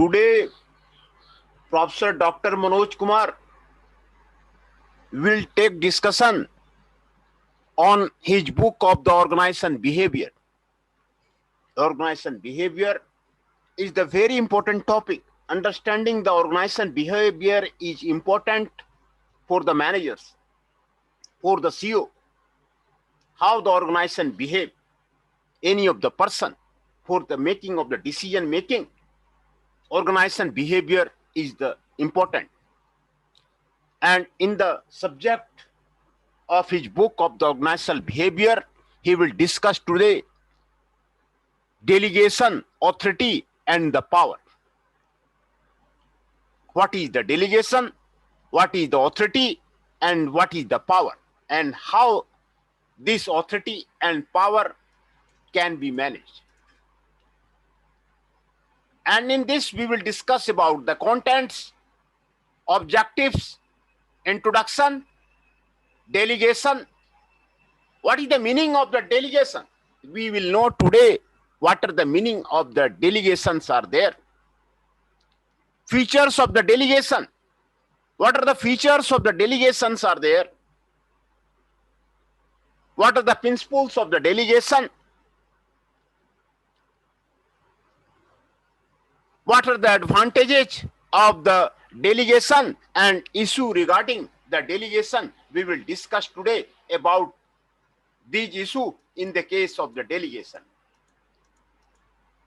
Today, Professor Dr. Manoj Kumar will take discussion on his book of the organization behavior. Organization behavior is the very important topic. Understanding the organization behavior is important for the managers, for the CEO, how the organization behave, any of the person, for the making of the decision making. Organization behavior is the important. And in the subject of his book of the organizational behavior, he will discuss today delegation, authority, and the power. What is the delegation? What is the authority? And what is the power? And how this authority and power can be managed. And in this, we will discuss about the contents, objectives, introduction, delegation. What is the meaning of the delegation? We will know today what are the meaning of the delegations are there. Features of the delegation. What are the features of the delegations are there? What are the principles of the delegation? What are the advantages of the delegation and issue regarding the delegation? We will discuss today about these issues in the case of the delegation.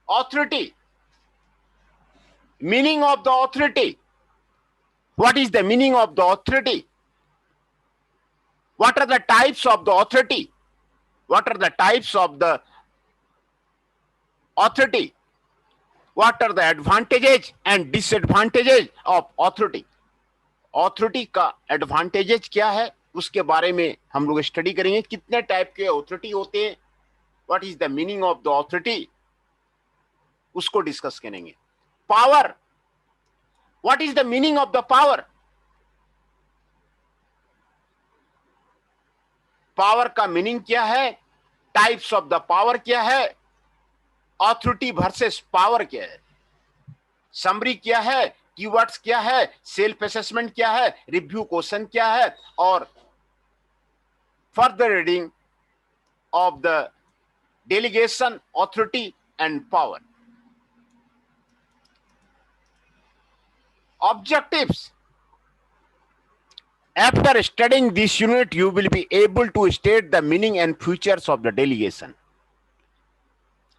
Authority. Meaning of the authority. What is the meaning of the authority? What are the types of the authority? What are the types of the authority? What are the advantages and disadvantages of authority? Authority का advantages क्या है उसके बारे में हम लोग study करेंगे. कितने टाइप के authority होते हैं, what is the meaning of the authority, उसको डिस्कस करेंगे. Power. What is the meaning of the power? Power का मीनिंग क्या है, टाइप्स ऑफ द पावर क्या है, ऑथोरिटी वर्सेस पावर क्या है, समरी क्या है, कीवर्ड्स क्या है, सेल्फ असेसमेंट क्या है, रिव्यू क्वेश्चन क्या है, और further reading of the delegation, authority and power. Objectives. After studying this unit, you will be able to state the meaning and features of the delegation.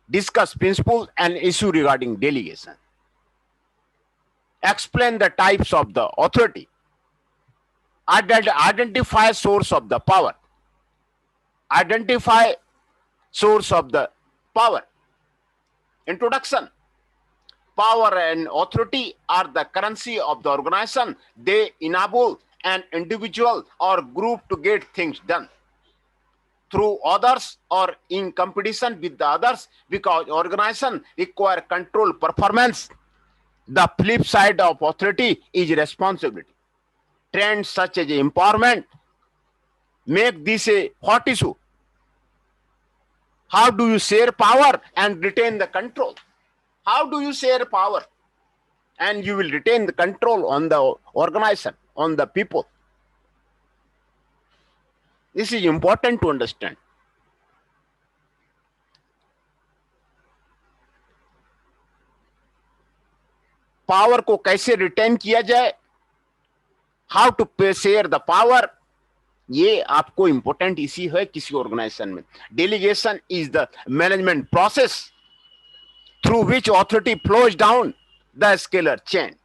Discuss principles and issue regarding delegation. Explain the types of the authority. Identify source of the power. Identify source of the power. Introduction. Power and authority are the currency of the organization. They enable an individual or group to get things done through others or in competition with the others, because organization require control performance. The flip side of authority is responsibility. Trends such as empowerment make this a hot issue. How do you share power and retain the control? How do you share power and you will retain the control on the organization, on the people? This is important to understand. Power को कैसे retain किया जाए, how to share the power, ये आपको important इसी है किसी organisation में. Delegation is the management process through which authority flows down the scalar chain.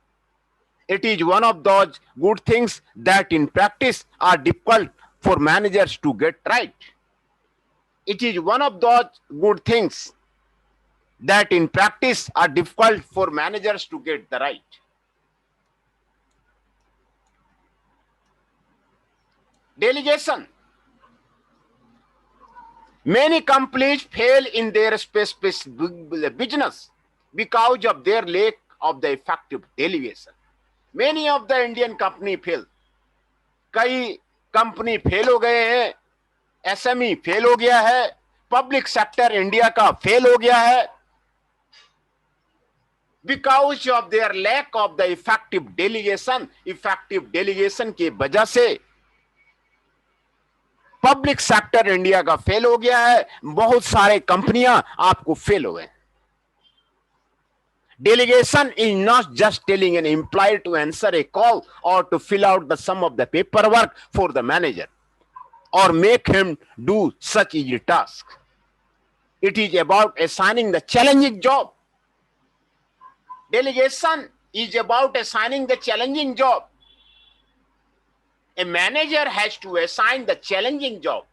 It is one of those good things that in practice are difficult for managers to get right. It is one of those good things that in practice are difficult for managers to get the right. Delegation. Many companies fail in their specific business because of their lack of the effective delegation. Many of the Indian company fail. कई company fail हो गए हैं, SME fail हो गया है, public sector India का fail हो गया है. Because of their lack of the effective delegation की वजह से पब्लिक सेक्टर इंडिया का फेल हो गया है, बहुत सारे कंपनियां आपको फेल हो गए। Delegation is not just telling an employee to answer a call or to fill out the sum of the paperwork for the manager or make him do such easy tasks. It is about assigning the challenging job. Delegation is about assigning the challenging job. A manager has to assign the challenging job.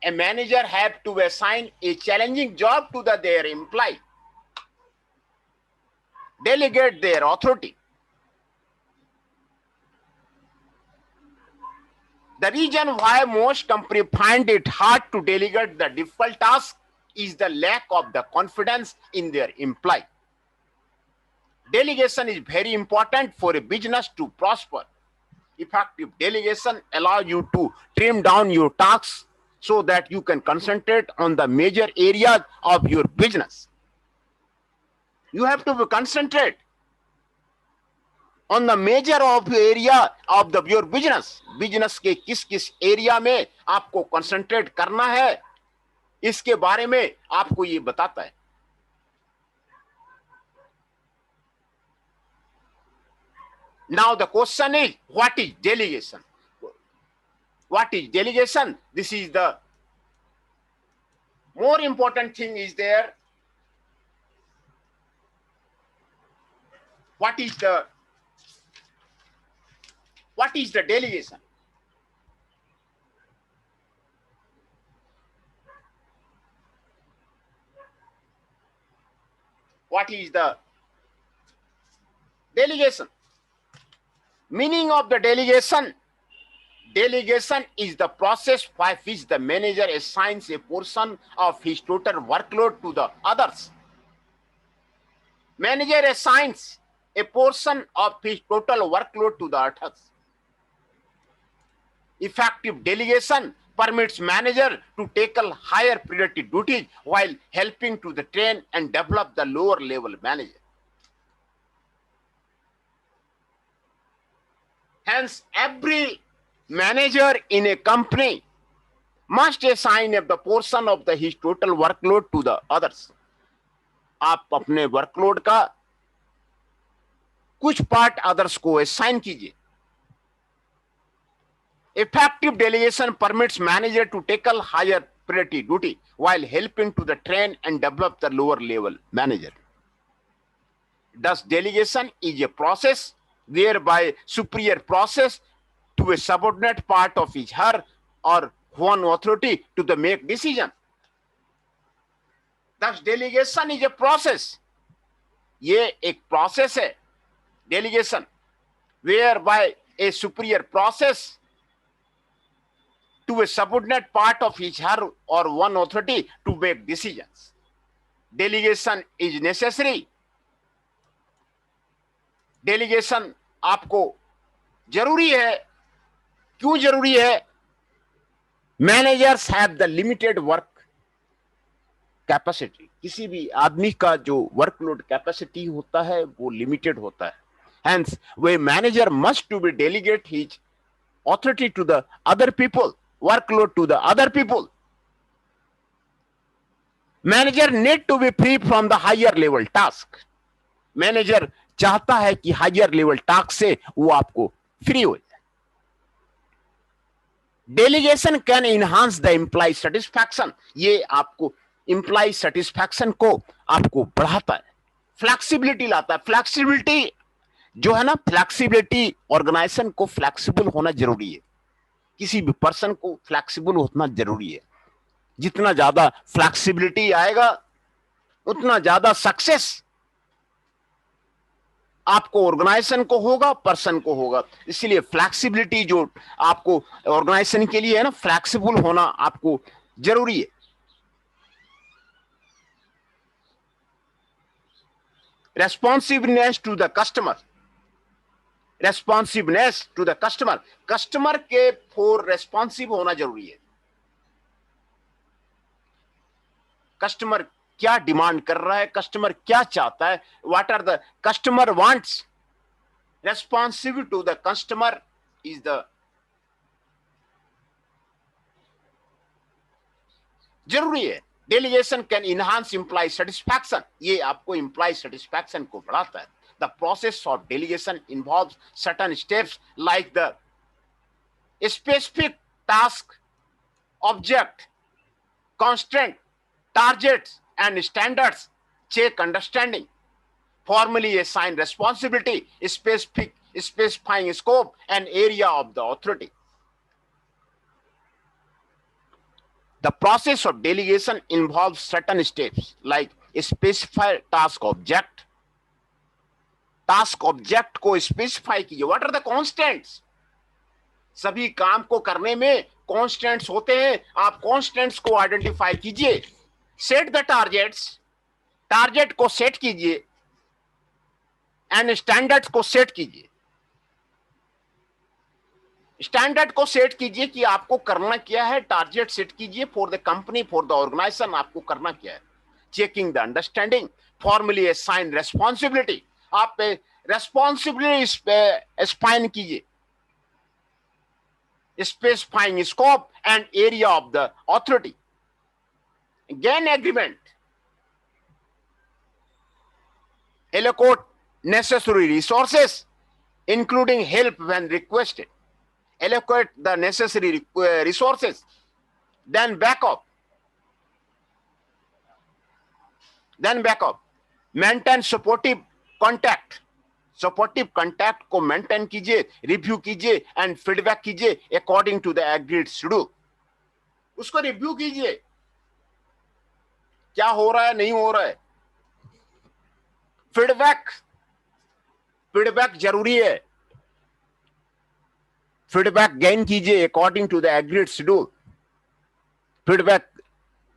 A manager has to assign a challenging job to their employee. Delegate their authority. The reason why most companies find it hard to delegate the difficult task is the lack of the confidence in their employee. Delegation is very important for a business to prosper. Effective delegation allows you to trim down your tasks so that you can concentrate on the major areas of your business. You have to concentrate on the major of area of your business. Business के किस किस area में आपको concentrate करना है, इसके बारे में आपको ये बताता है. Now the question is, what is delegation? What is delegation? This is the more important thing is there. What is the delegation? What is the delegation? Meaning of the delegation. Delegation is the process by which the manager assigns a portion of his total workload to the others. Manager assigns a portion of his total workload to the others. Effective delegation permits manager to tackle higher priority duties while helping to the train and develop the lower level manager. Hence, every manager in a company must assign a portion of his total workload to the others. आप अपने workload का कुछ part others को assign कीजिए. Effective delegation permits manager to tackle higher priority duty while helping to the train and develop the lower level manager. Thus, delegation is a process whereby superior process to a subordinate part of his her or one authority to the make decision. Thus, delegation is a process. ये एक process है, delegation, whereby a superior process to a subordinate part of each her or one authority to make decisions. Delegation is necessary. Delegation आपको जरूरी है. क्यों जरूरी है? Managers have the limited work capacity. किसी भी आदमी का जो वर्कलोड कैपेसिटी होता है वो लिमिटेड होता है. Hence, a manager must to be delegate his authority to the other people, workload to the other people. Manager need to be free from the higher level task. Manager चाहता है कि higher level task से वो आपको free हो जाए. Delegation can enhance the employee satisfaction. ये आपको एम्प्लॉय सेटिस्फैक्शन को आपको बढ़ाता है, फ्लेक्सिबिलिटी लाता है. फ्लेक्सिबिलिटी जो है ना, फ्लेक्सिबिलिटी ऑर्गेनाइजेशन को फ्लेक्सिबल होना जरूरी है. किसी भी पर्सन को फ्लेक्सिबल होना जरूरी है. जितना ज्यादा फ्लेक्सिबिलिटी आएगा उतना ज्यादा सक्सेस आपको ऑर्गेनाइजेशन को होगा, पर्सन को होगा. इसलिए फ्लेक्सिबिलिटी जो आपको ऑर्गेनाइजेशन के लिए है ना, फ्लेक्सिबल होना आपको जरूरी है. Responsiveness to the customer. Responsiveness to the customer. Customer के फॉर रेस्पॉन्सिव होना जरूरी है. कस्टमर क्या डिमांड कर रहा है, कस्टमर क्या चाहता है, what are the customer wants, responsive to the customer is the जरूरी है। Delegation can enhance employee satisfaction, ये आपको एम्प्लॉय सेटिस्फैक्शन को बढ़ाता है। The process of delegation involves certain steps like the specific task, object, constraint, targets and standards, check understanding, formally assign responsibility, specifying scope and area of the authority. The process of delegation involves certain steps like specify task object, task object को specify कीजिए, what are the constants, सभी काम को करने में constants होते हैं, आप कॉन्स्टेंट्स को आइडेंटिफाई कीजिए। सेट द टारगेट्स, टारगेट को सेट कीजिए एंड स्टैंडर्ड्स को सेट कीजिए। स्टैंडर्ड को सेट कीजिए कि आपको करना क्या है, टारगेट सेट कीजिए for the company, for the organisation, आपको करना क्या है। Checking the understanding, formally assign responsibility, आप रेस्पॉन्सिबिलिटी स्पाइन कीजिए। Specifying scope and area of the authority. Gain agreement. Allocate necessary resources, including help when requested. Allocate the necessary resources. Then back up. Maintain supportive contact. Supportive contact को maintain कीजिए, review कीजिए and feedback कीजिए according to the agreed schedule. उसको review कीजिए, क्या हो रहा है, नहीं हो रहा है। फीडबैक जरूरी है, फीडबैक गेन कीजिए according to the agreed schedule. Feedback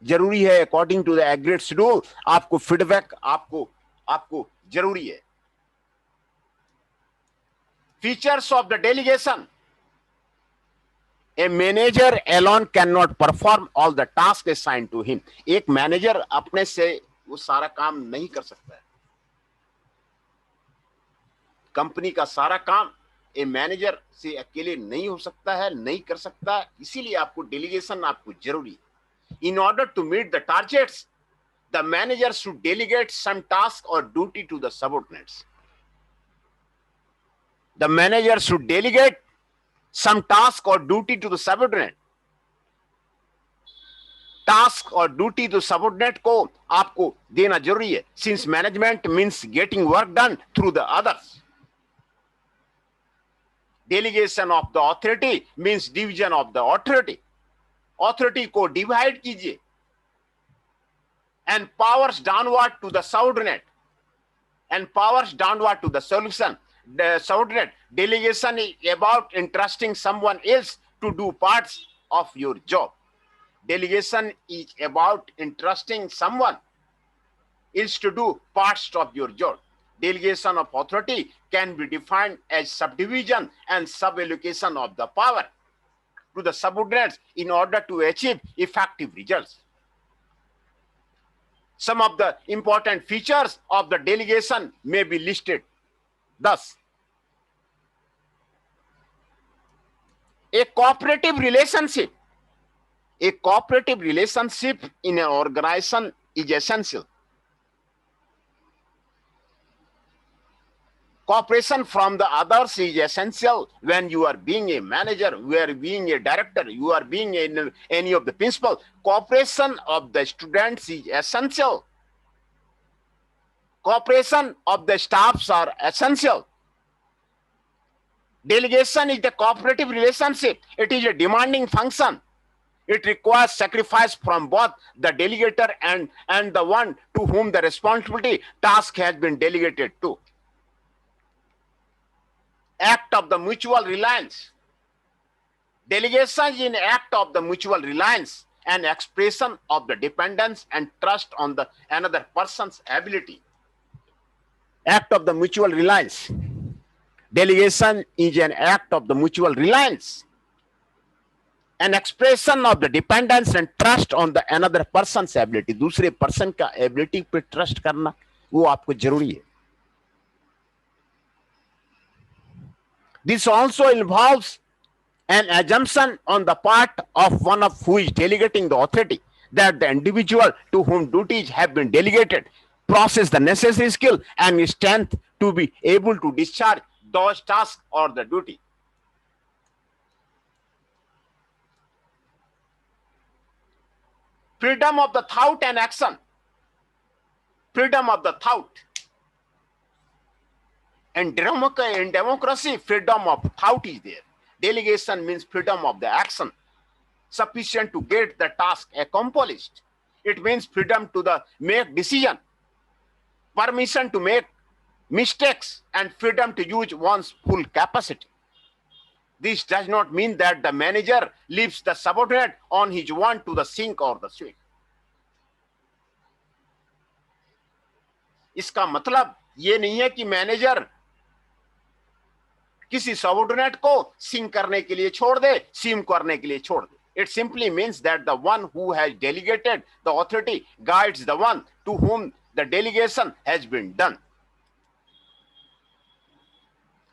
जरूरी है according to the agreed schedule. आपको फीडबैक आपको जरूरी है। Features of the delegation. A manager alone cannot perform all the tasks assigned to him. एक मैनेजर अपने से वो सारा काम नहीं कर सकता है। कंपनी का सारा काम ए मैनेजर से अकेले नहीं हो सकता है, नहीं कर सकता, इसीलिए आपको डेलीगेशन आपको जरूरी है। In order to meet the targets, the manager should delegate some task or duty to the subordinates. The manager should delegate some task or duty to the subordinate. Task or duty to subordinate को आपको देना जरूरी है, since management means getting work done through the others. Delegation of the authority means division of the authority. Authority को divide कीजिए and powers downward to the subordinate and powers downward to the solution. The subordinate delegation is about entrusting someone else to do parts of your job. Delegation is about entrusting someone else to do parts of your job. Delegation of authority can be defined as subdivision and suballocation of the power to the subordinates in order to achieve effective results. Some of the important features of the delegation may be listed. Thus, a cooperative relationship in an organization is essential. Cooperation from the others is essential when you are being a manager, you are being a director, you are being any of the principal. Cooperation of the students is essential. Cooperation of the staffs are essential. Delegation is the cooperative relationship. It is a demanding function. It requires sacrifice from both the delegator and the one to whom the responsibility task has been delegated to. Act of the mutual reliance. Delegation is an act of the mutual reliance, an expression of the dependence and trust on the another person's ability. Act of the mutual reliance. Delegation is an act of the mutual reliance. an expression of the dependence and trust on the another person's ability. दूसरे person का ability पे trust करना वो आपको जरूरी है. This also involves an assumption on the part of one of who is delegating the authority that the individual to whom duties have been delegated possesses the necessary skill and strength to be able to discharge those tasks or the duty. Freedom of the thought and action. Freedom of the thought. In democracy, freedom of thought is there. Delegation means freedom of the action, sufficient to get the task accomplished. It means freedom to make decision, permission to make mistakes, and freedom to use one's full capacity. This does not mean that the manager leaves the subordinate on his own to the sink or the swing. इसका मतलब ये नहीं है कि manager किसी subordinate को sink करने के लिए छोड़ दे, स्विम करने के लिए छोड़ दे. It simply means that the one who has delegated the authority guides the one to whom the delegation has been done.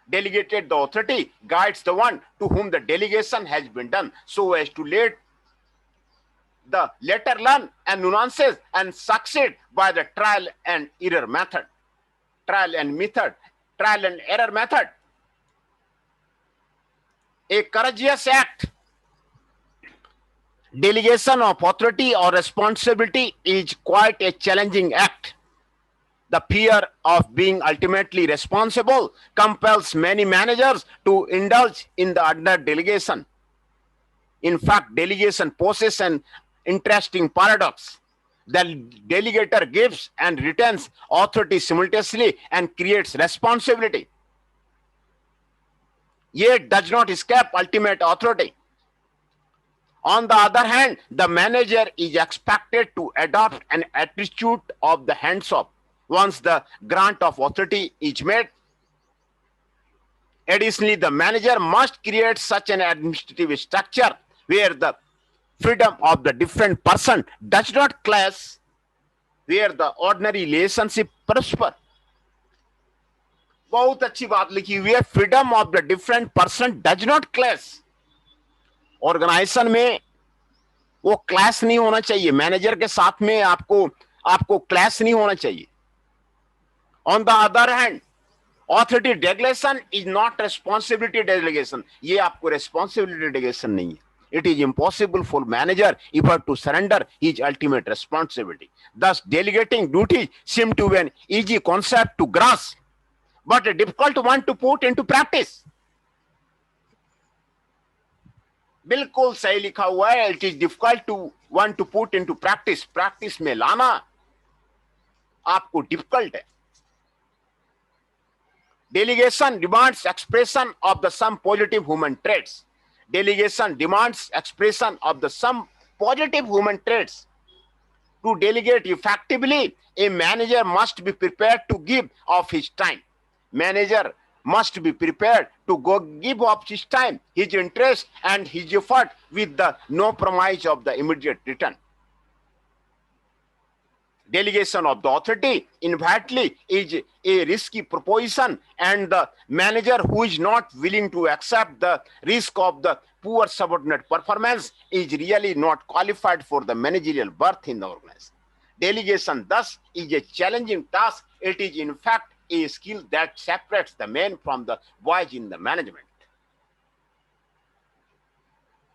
Delegated the authority guides the one to whom the delegation has been done so as to let the latter learn and nuances and succeed by the trial and error method. Trial and error method. A courageous act. Delegation of authority or responsibility is quite a challenging act. The fear of being ultimately responsible compels many managers to indulge in the under delegation. In fact, delegation poses an interesting paradox. The delegator gives and retains authority simultaneously and creates responsibility. Yet does not escape ultimate authority. On the other hand, the manager is expected to adopt an attitude of the hands-off once the grant of authority is made. Additionally, the manager must create such an administrative structure where the freedom of the different person does not clash, where the ordinary relationship prosper. बहुत अच्छी बात लिखी हुई है. Freedom of the different person does not clash. Organisation में वो clash नहीं होना चाहिए. मैनेजर के साथ में आपको क्लैश नहीं होना चाहिए. On the other hand, authority delegation is not responsibility delegation. ये आपको रेस्पॉन्सिबिलिटी डेलीगेशन नहीं है. It is impossible for manager ever to surrender his ultimate responsibility. Thus, delegating duties seem to be an easy concept to grasp, but a difficult one to put into practice. बिल्कुल सही लिखा हुआ है. It is difficult to one to put into practice. Practice में लाना आपको difficult है. Delegation demands expression of the some positive human traits. Delegation demands expression of the some positive human traits. To delegate effectively, a manager must be prepared to give of his time. Manager must be prepared to give up his time, his interest, and his effort with the no promise of the immediate return. Delegation of the authority inherently is a risky proposition, and the manager who is not willing to accept the risk of the poor subordinate performance is really not qualified for the managerial berth in the organization. Delegation thus is a challenging task. It is in fact a skill that separates the men from the boys in the management.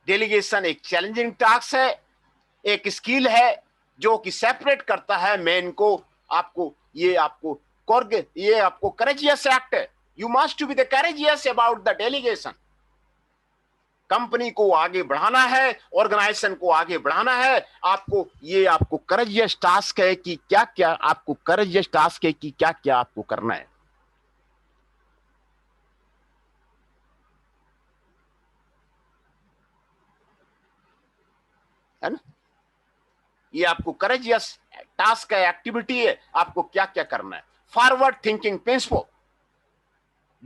Delegation एक challenging task है, एक skill है जो कि separate करता है man को. आपको courageous act है. You must be the courageous about the delegation. Company को आगे बढ़ाना है, ऑर्गेनाइजेशन को आगे बढ़ाना है. आपको courageous टास्क है कि क्या आपको courageous टास्क है कि क्या आपको करना है. है ना? ये आपको courageous टास्क है, एक्टिविटी है. आपको क्या करना है. Forward thinking principle.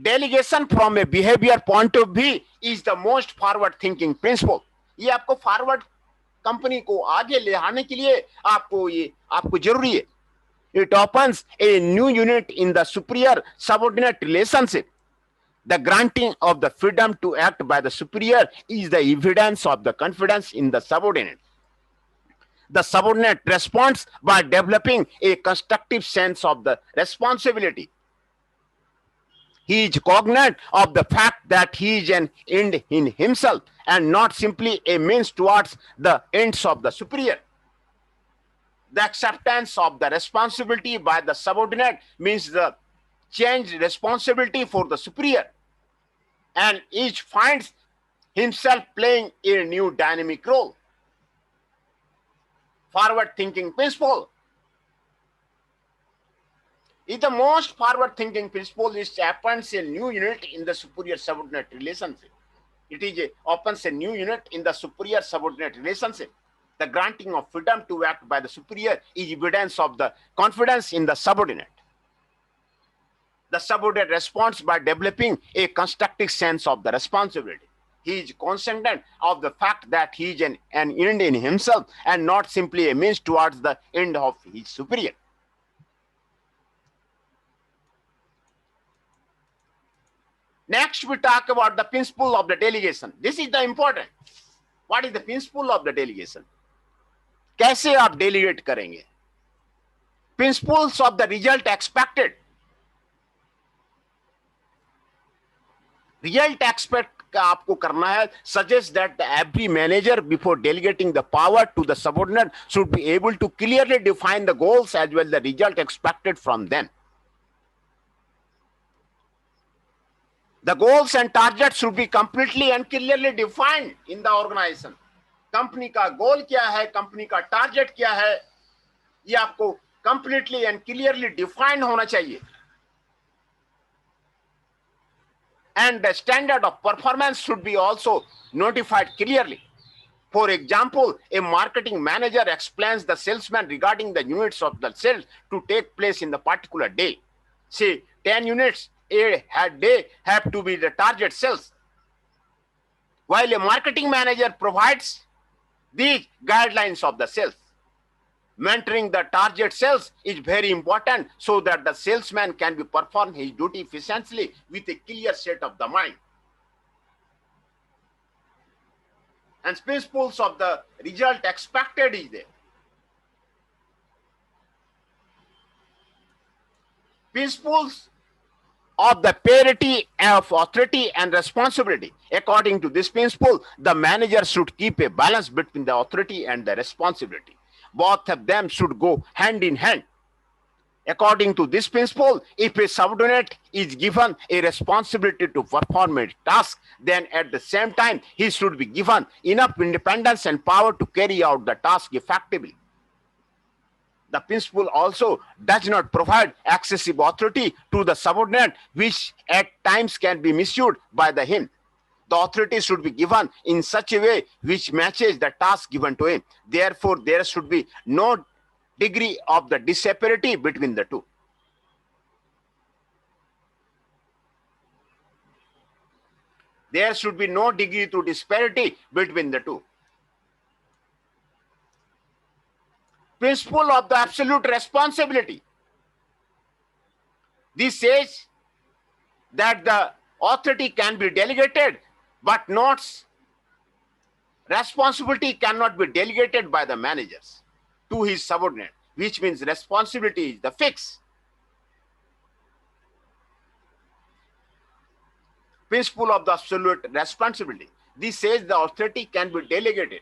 Delegation from a behavior point of view is the most forward thinking principle. ये आपको फॉरवर्ड कंपनी को आगे ले आने के लिए आपको जरूरी है. It opens a new unit in the superior subordinate relationship. The granting of the freedom to act by the superior is the evidence of the confidence in the subordinate. The subordinate responds by developing a constructive sense of the responsibility. He is cognizant of the fact that he is an end in himself and not simply a means towards the ends of the superior. The acceptance of the responsibility by the subordinate means the changed responsibility for the superior, and each finds himself playing a new dynamic role. Forward thinking principle is the most forward thinking principle. It opens a new unit in the superior subordinate relationship. Opens a new unit in the superior subordinate relationship. The granting of freedom to act by the superior is evidence of the confidence in the subordinate. The subordinate responds by developing a constructive sense of the responsibility. He is cognizant of the fact that he is an end in himself and not simply a means towards the end of his superior. Next, we talk about the principle of the delegation. This is the important. What is the principle of the delegation? कैसे आप delegate करेंगे? Principles of the result expected. Result expect का आपको करना है. Suggest that every manager before delegating the power to the subordinate should be able to clearly define the goals as well the result expected from them. The goals and targets should be completely and clearly defined in the organization. Company का गोल क्या है, company का target क्या है, ये आपको completely and clearly defined होना चाहिए. And the standard of performance should be also notified clearly. For example, a marketing manager explains the salesman regarding the units of the sales to take place in the particular day. Say 10 units a day have to be the target sales. While a marketing manager provides these guidelines of the sales. Mentoring the target sales is very important so that the salesman can be perform his duty efficiently with a clear state of the mind. And principles of the result expected is there. Principles of the parity of authority and responsibility. According to this principle, the manager should keep a balance between the authority and the responsibility. Both of them should go hand in hand. According to this principle, if a subordinate is given a responsibility to perform a task, then at the same time, he should be given enough independence and power to carry out the task effectively. The principle also does not provide excessive authority to the subordinate, which at times can be misused by him. The authority should be given in such a way which matches the task given to him. Therefore, there should be no degree of the disparity between the two. There should be no degree to disparity between the two. Principle of the absolute responsibility. This says that the authority can be delegated, but not responsibility cannot be delegated by the managers to his subordinate, which means responsibility is the fix. Principle of the absolute responsibility. This says the authority can be delegated.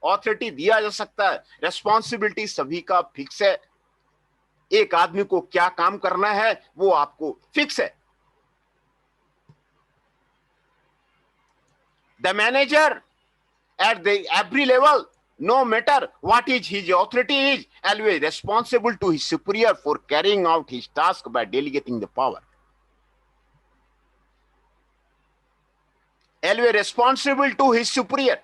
Authority दिया जा सकता है, responsibility सभी का fix है. एक आदमी को क्या काम करना है वो आपको फिक्स है. The manager at the every level, no matter what is his authority, is always responsible to his superior for carrying out his task by delegating the power. Always responsible to his superior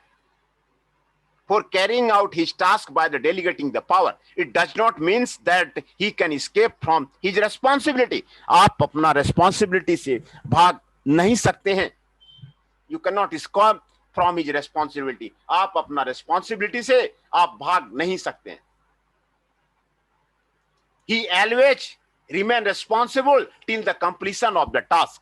for carrying out his task by the delegating the power. It does not mean that he can escape from his responsibility. आप अपना responsibility से भाग नहीं सकते हैं. You cannot escape from his responsibility. आप अपना responsibility से आप भाग नहीं सकते हैं. He always remain responsible till the completion of the task.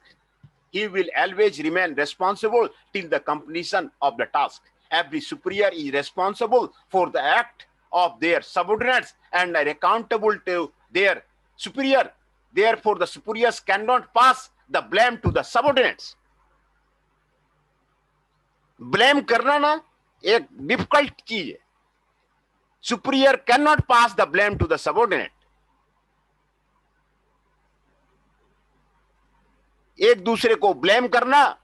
He will always remain responsible till the completion of the task. Every superior is responsible for the act of their subordinates and are accountable to their superior. Therefore, the superiors cannot pass the blame to the subordinates. Blame करना ना एक difficult चीज है. Superior cannot pass the blame to the subordinate. एक दूसरे को blame करना,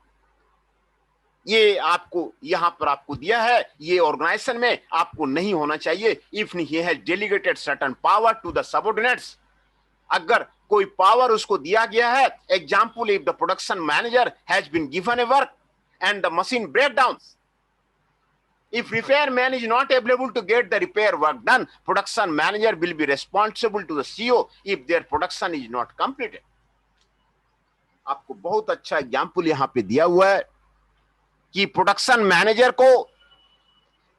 ये आपको यहां पर आपको दिया है, ये ऑर्गेनाइजेशन में आपको नहीं होना चाहिए. If he has delegated certain power to the subordinates, अगर कोई पावर उसको दिया गया है. Example, if the production manager has been given a work and the machine break down, if repairman is not able to get the repair work done, production manager will be responsible to the CEO if their production is not completed. आपको बहुत अच्छा example यहां पे दिया हुआ है कि production manager को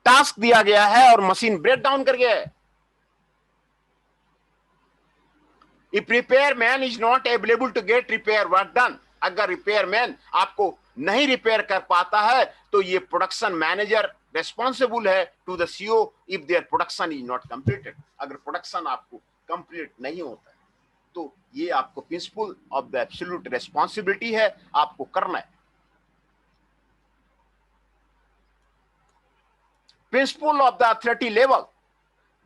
टास्क दिया गया है और मशीन ब्रेक डाउन कर गया है. If repairman is not able to get repair work done, अगर रिपेयरमैन आपको नहीं रिपेयर कर पाता है तो ये प्रोडक्शन मैनेजर रेस्पॉन्सिबल है to the CEO if their production is not completed. अगर प्रोडक्शन आपको कंप्लीट नहीं होता है तो ये आपको principle of the absolute responsibility है, आपको करना है. Principle of the authority level.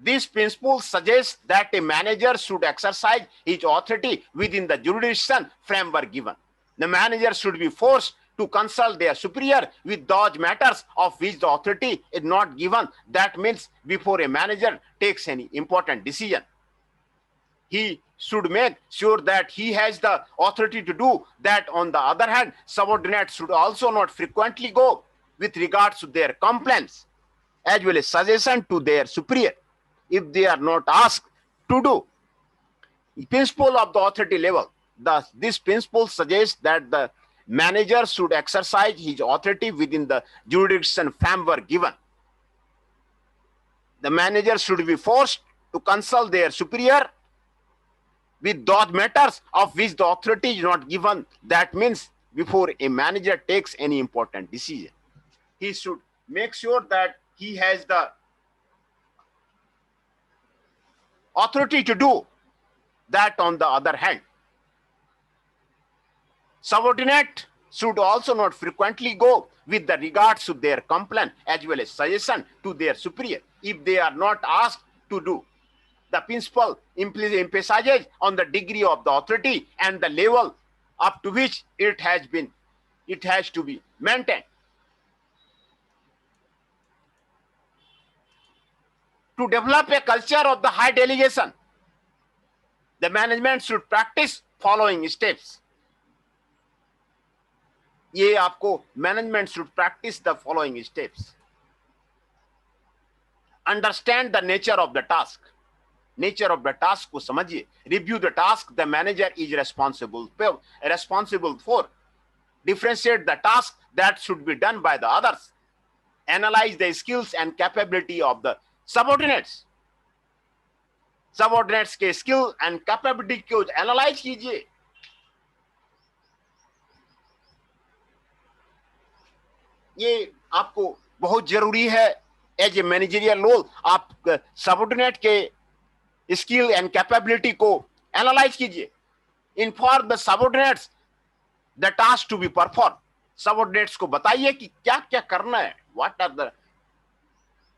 This principle suggests that a manager should exercise his authority within the jurisdiction framework given. The manager should be forced to consult their superior with those matters of which the authority is not given. That means before a manager takes any important decision, he should make sure that he has the authority to do that. On the other hand, subordinates should also not frequently go with regards to their complaints as well as suggestion to their superior if they are not asked to do. The principle of the authority level. Thus, this principle suggests that the manager should exercise his authority within the jurisdiction framework given. The manager should be forced to consult their superior with those matters of which the authority is not given. That means before a manager takes any important decision, he should make sure that he has the authority to do that. On the other hand, subordinate should also not frequently go with the regards to their complaint as well as suggestion to their superior if they are not asked to do. The principle emphasizes on the degree of the authority and the level up to which it has to be maintained. To develop a culture of the high delegation, the management should practice following steps. ये आपको management should practice the following steps. Understand the nature of the task. Nature of the task को समझिए. Review the task the manager is responsible for. Differentiate the task that should be done by the others. Analyze the skills and capability of the subordinates. Subordinates के skill and capability को analyze कीजिए. ये आपको बहुत जरूरी है. As a managerial role आप subordinate के स्किल एंड कैपेबिलिटी को एनालाइज कीजिए. Inform the subordinates the task to be perform. Subordinates को बताइए कि क्या क्या करना है. What are the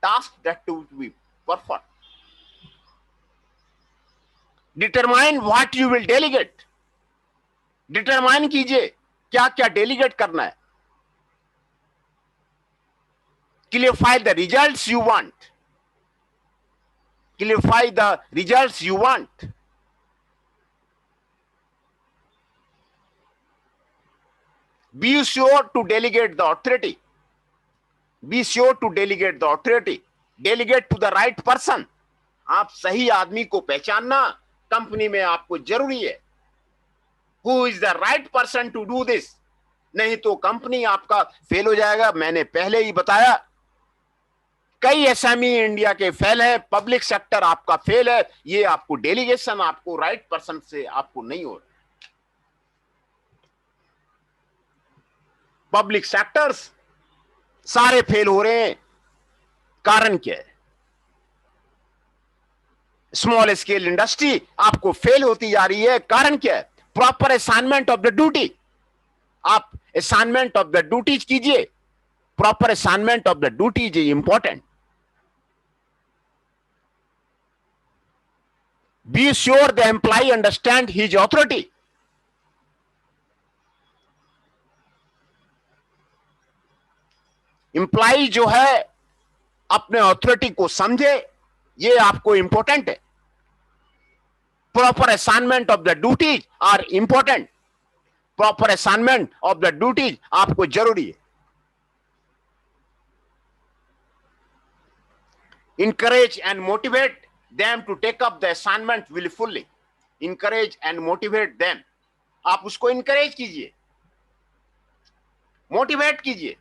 task that to be perform. Determine what you will delegate. Determine कीजिए क्या क्या डेलीगेट करना है. Clarify the results you want. Clarify the results you want. Be sure to delegate the authority. Be sure to delegate the authority. Delegate to the right person. आप सही आदमी को पहचानना कंपनी में आपको जरूरी है. Who is the right person to do this? नहीं तो कंपनी आपका फेल हो जाएगा। मैंने पहले ही बताया, कई एसएमई इंडिया के फेल है, पब्लिक सेक्टर आपका फेल है। ये आपको डेलीगेशन आपको राइट पर्सन से आपको नहीं हो रहा। पब्लिक सेक्टर्स सारे फेल हो रहे हैं। कारण क्या है? स्मॉल स्केल इंडस्ट्री आपको फेल होती जा रही है। कारण क्या है? Proper assignment of the duty. आप असाइनमेंट ऑफ द ड्यूटीज कीजिए। Proper assignment of the duties is important. Be sure the employee understand his authority. Employee जो है अपने अथॉरिटी को समझे, ये आपको इंपॉर्टेंट है। Proper assignment of the duties are important. Proper assignment of the duties आपको जरूरी है। Encourage and motivate them to take up the assignment wilfully. Encourage and motivate them, आप उसको इंकरेज कीजिए, मोटिवेट कीजिए,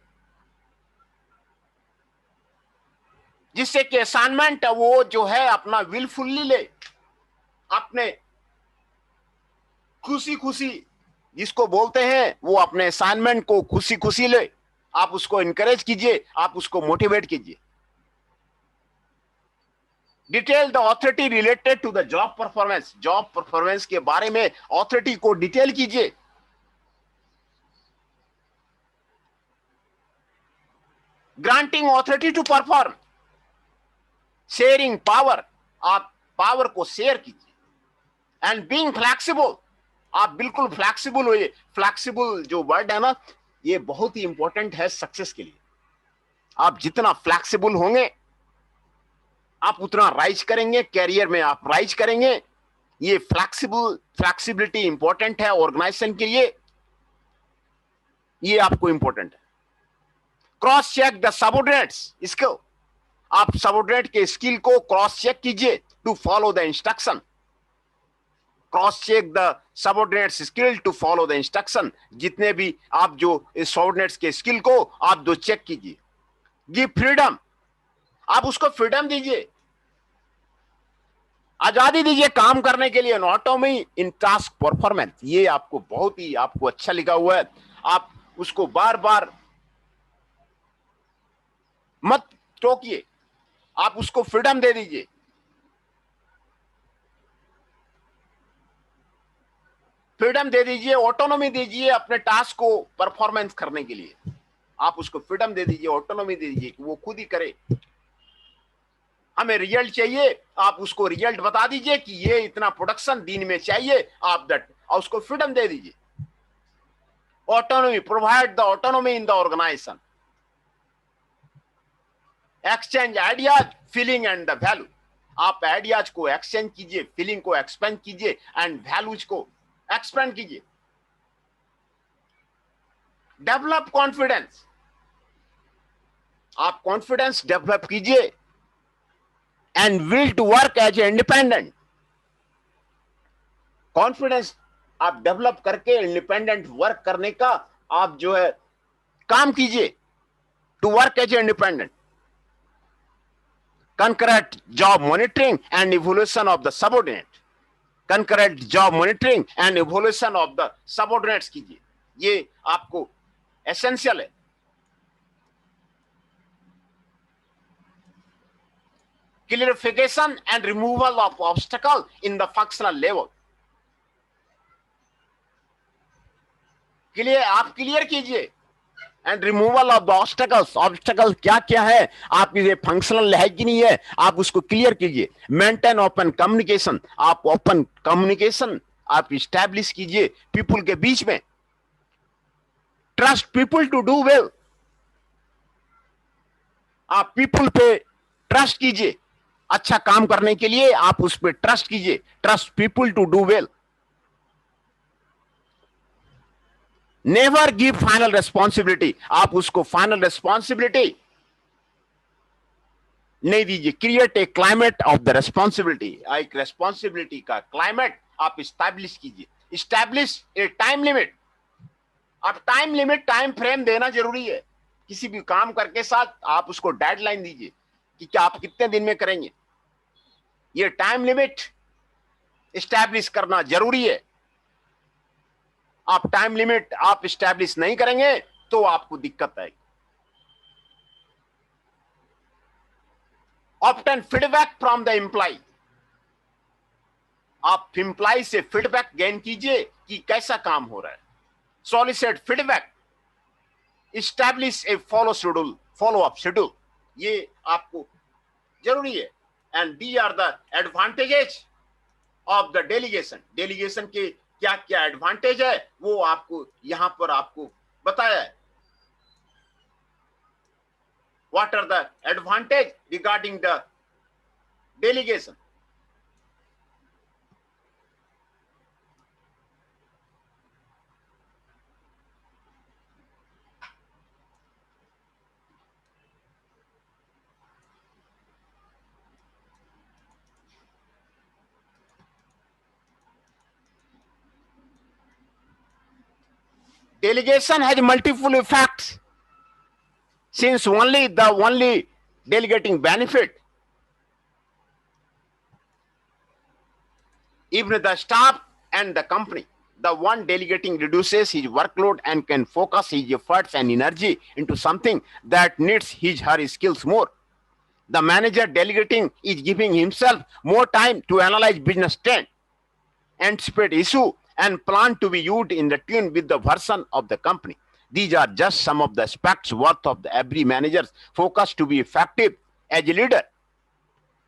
जिससे कि असाइनमेंट वो जो है अपना विलफुली ले, अपने खुशी खुशी जिसको बोलते हैं, वो अपने असाइनमेंट को खुशी खुशी ले। आप उसको इनकरेज कीजिए, आप उसको मोटिवेट कीजिए। Detail the authority related to the job performance. Job performance के बारे में ऑथोरिटी को डिटेल कीजिए। Granting authority to perform, sharing power, आप पावर को शेयर कीजिए। एंड बीइंग फ्लेक्सिबल, आप बिल्कुल फ्लेक्सिबल होइए। फ्लेक्सिबल जो वर्ड है ना, ये बहुत ही इंपॉर्टेंट है सक्सेस के लिए। आप जितना फ्लेक्सिबल होंगे, आप उतना राइज करेंगे, कैरियर में आप राइज करेंगे। ये फ्लेक्सिबिलिटी इंपॉर्टेंट है ऑर्गेनाइजेशन के लिए, ये आपको इंपॉर्टेंट है। Cross check the subordinates skill, आप सबऑर्डिनेट के स्किल को क्रॉस चेक कीजिए to follow the instruction. Cross check the subordinates skill to follow the instruction. जितने भी आप जो सबऑर्डिनेट्स के स्किल को आप जो चेक कीजिए। गिव फ्रीडम, आप उसको फ्रीडम दीजिए, आजादी दीजिए काम करने के लिए। ऑटोनॉमी इन टास्क परफॉर्मेंस, ये आपको बहुत ही आपको अच्छा लिखा हुआ है। आप उसको बार बार मत टोकिए, आप उसको फ्रीडम दे दीजिए। फ्रीडम दे दीजिए, ऑटोनॉमी दीजिए अपने टास्क को परफॉर्मेंस करने के लिए। आप उसको फ्रीडम दे दीजिए, ऑटोनॉमी दे दीजिए कि वो खुद ही करे। हमें रिजल्ट चाहिए, आप उसको रिजल्ट बता दीजिए कि ये इतना प्रोडक्शन दिन में चाहिए, आप दैट, और उसको फ्रीडम दे दीजिए। Autonomy, provide the autonomy in the organisation. Exchange ideas, feeling and the value, आप आइडियाज को एक्सचेंज कीजिए, फीलिंग को एक्सपेंड कीजिए एंड वैल्यूज को एक्सपेंड कीजिए। डेवलप कॉन्फिडेंस, आप कॉन्फिडेंस डेवलप कीजिए and will to work as a independent. Confidence आप डेवलप करके इंडिपेंडेंट वर्क करने का आप जो है काम कीजिए, to work as a independent. concurrent job monitoring and evaluation of the subordinate, concurrent job monitoring and evaluation of the subordinates कीजिए, ये आपको एसेंशियल है। Clarification and removal of obstacle in the functional level, clear, आप clear कीजिए and removal of the obstacles. Obstacle क्या क्या है, आप ये फंक्शनल है कि नहीं है, आप उसको क्लियर कीजिए। मेंटेन ओपन कम्युनिकेशन, आप ओपन कम्युनिकेशन आप इस्टेब्लिश कीजिए पीपुल के बीच में। Trust people to do well, आप पीपुल पे ट्रस्ट कीजिए, अच्छा काम करने के लिए आप उस पर ट्रस्ट कीजिए। Trust people to do well. Never give final responsibility, आप उसको फाइनल रेस्पॉन्सिबिलिटी नहीं दीजिए। Create a climate of the responsibility, एक रेस्पॉन्सिबिलिटी का क्लाइमेट आप स्टैब्लिश कीजिए। स्टैब्लिश ए टाइम लिमिट, अब टाइम लिमिट, टाइम फ्रेम देना जरूरी है। किसी भी काम करके साथ आप उसको डेडलाइन दीजिए कि क्या आप कितने दिन में करेंगे। ये टाइम लिमिट इस्टेब्लिश करना जरूरी है। आप टाइम लिमिट आप इस्टेब्लिश नहीं करेंगे तो आपको दिक्कत आएगी। Obtain feedback from the employee, आप एम्प्लॉय से फीडबैक गेन कीजिए कि कैसा काम हो रहा है। Solicit feedback, establish a follow up schedule, ये आपको जरूरी है। And the are the advantages of the delegation, delegation के क्या क्या एडवांटेज है वो आपको यहां पर आपको बताया है। What are the advantage regarding the delegation? Delegation has multiple effects. Since only delegating benefit, even the staff and the company, the one delegating reduces his workload and can focus his efforts and energy into something that needs his her skills more. The manager delegating is giving himself more time to analyze business trend, anticipate issue, and plan to be used in the tune with the version of the company. These are just some of the aspects worth of every manager's focus to be effective as a leader.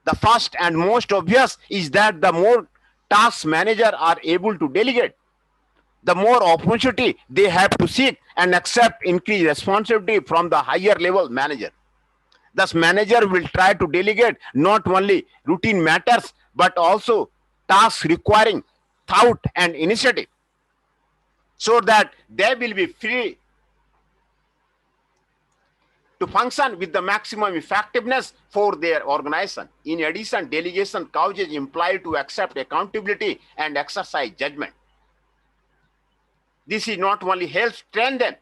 The first and most obvious is that the more tasks managers are able to delegate, the more opportunity they have to seek and accept increased responsibility from the higher level manager. Thus, manager will try to delegate not only routine matters but also tasks requiring thought and initiative, so that they will be free to function with the maximum effectiveness for their organization. In addition, delegation causes employee to accept accountability and exercise judgment. This is not only helps train them,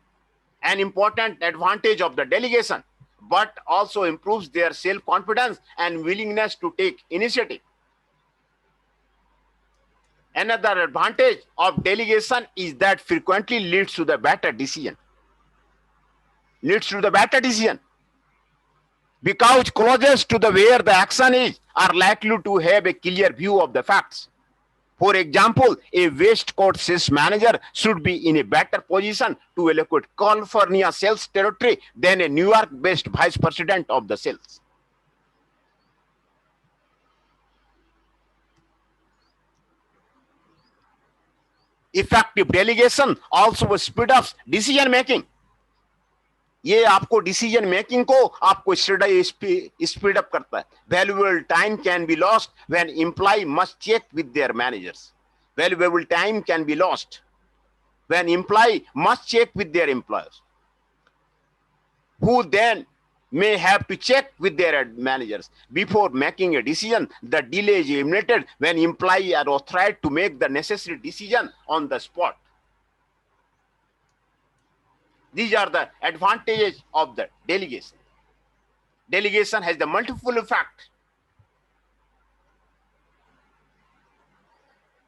an important advantage of the delegation, but also improves their self-confidence and willingness to take initiative. Another advantage of delegation is that frequently leads to the better decision. Because closest to the where the action is are likely to have a clear view of the facts. For example, a West Coast sales manager should be in a better position to allocate California sales territory than a New York-based vice president of the sales. Effective delegation also speed up decision making. ये आपको decision making को आपको speed up करता है. Valuable time can be lost when employee must check with their managers. Valuable time can be lost when employee must check with their employers, who then may have to check with their managers before making a decision. The delay is eliminated when employees are authorized to make the necessary decision on the spot. These are the advantages of the delegation. Delegation has the multiple effect.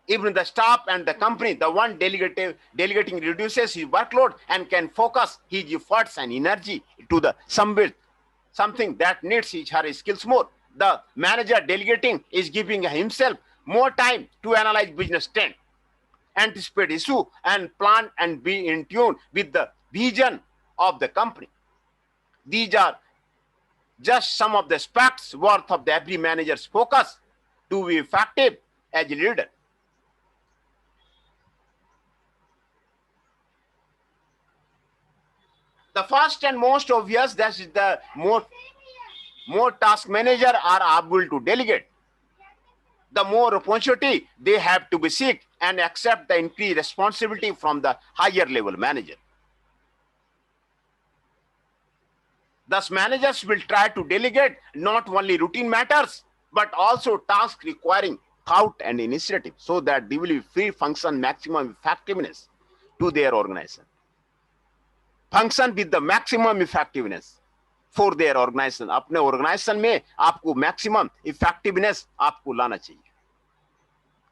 Even the staff and the company, the one delegating reduces his workload and can focus his efforts and energy to the something that needs his her skills more. The manager delegating is giving himself more time to analyze business trend, anticipate issue, and plan and be in tune with the vision of the company. These are just some of the aspects worth of the every manager's focus to be effective as a leader. The first and most obvious, that is the more task manager are able to delegate, the more opportunity they have to be seek and accept the increased responsibility from the higher level manager. Thus, managers will try to delegate not only routine matters, but also tasks requiring thought and initiative, so that they will be free function maximum effectiveness to their organization. function with the maximum effectiveness for their organization. अपने organization में आपको maximum effectiveness आपको लाना चाहिए.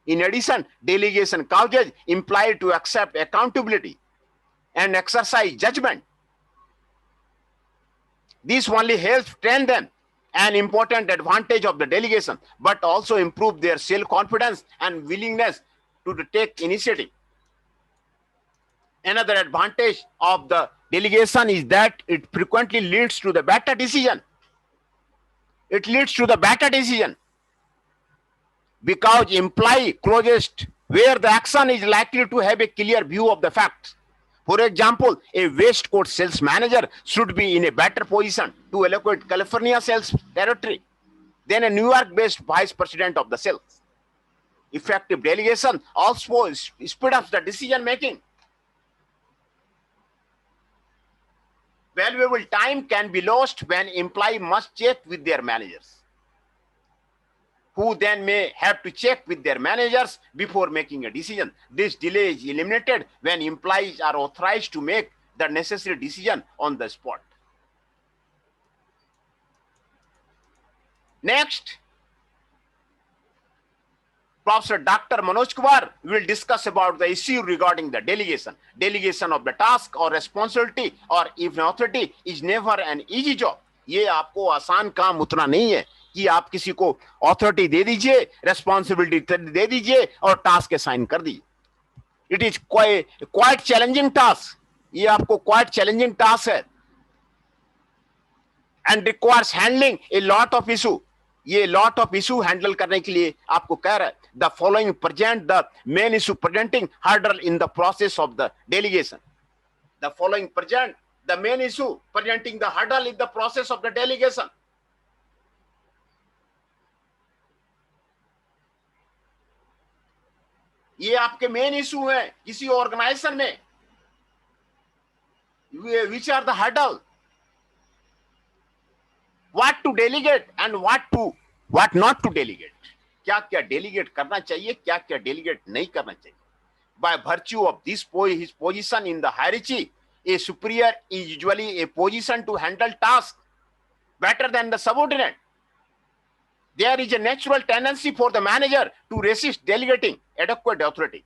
In addition, delegation causes employee to accept accountability and exercise judgment. This only helps train them an important advantage of the delegation, but also improve their self-confidence and willingness to take initiative. Another advantage of the delegation is that it frequently leads to the better decision. It leads to the better decision because employee closest where the action is likely to have a clear view of the facts. For example, a West Coast sales manager should be in a better position to allocate California sales territory than a New York-based vice president of the sales. Effective delegation also speeds up the decision making. Valuable time can be lost when employees must check with their managers, who then may have to check with their managers before making a decision. This delay is eliminated when employees are authorized to make the necessary decision on the spot. Next, Professor Dr. Manoj Kumar will discuss about the issue regarding the delegation. Delegation of the task or responsibility or even authority is never an easy job. ये आपको आसान काम उतना नहीं है कि आप किसी को अथॉरिटी दे दीजिए, रेस्पॉन्सिबिलिटी दे दीजिए और टास्क असाइन कर दीजिए. It is quite challenging task. ये आपको क्वाइट चैलेंजिंग टास्क है and requires handling a lot of issue. ये लॉट ऑफ इशू हैंडल करने के लिए आपको कह रहा है the following present the main issue presenting hurdle in the process of the delegation. The following present the main issue presenting the hurdle in the process of the delegation. ये आपके main issue हैं किसी organisation में. Which are the hurdle? What to delegate and what not to delegate. क्या क्या delegate करना चाहिए, क्या क्या डेलीगेट नहीं करना चाहिए. By virtue of this his position in the hierarchy, a superior is usually a position to handle tasks better than the subordinate. There is a natural tendency for the manager to resist delegating adequate authority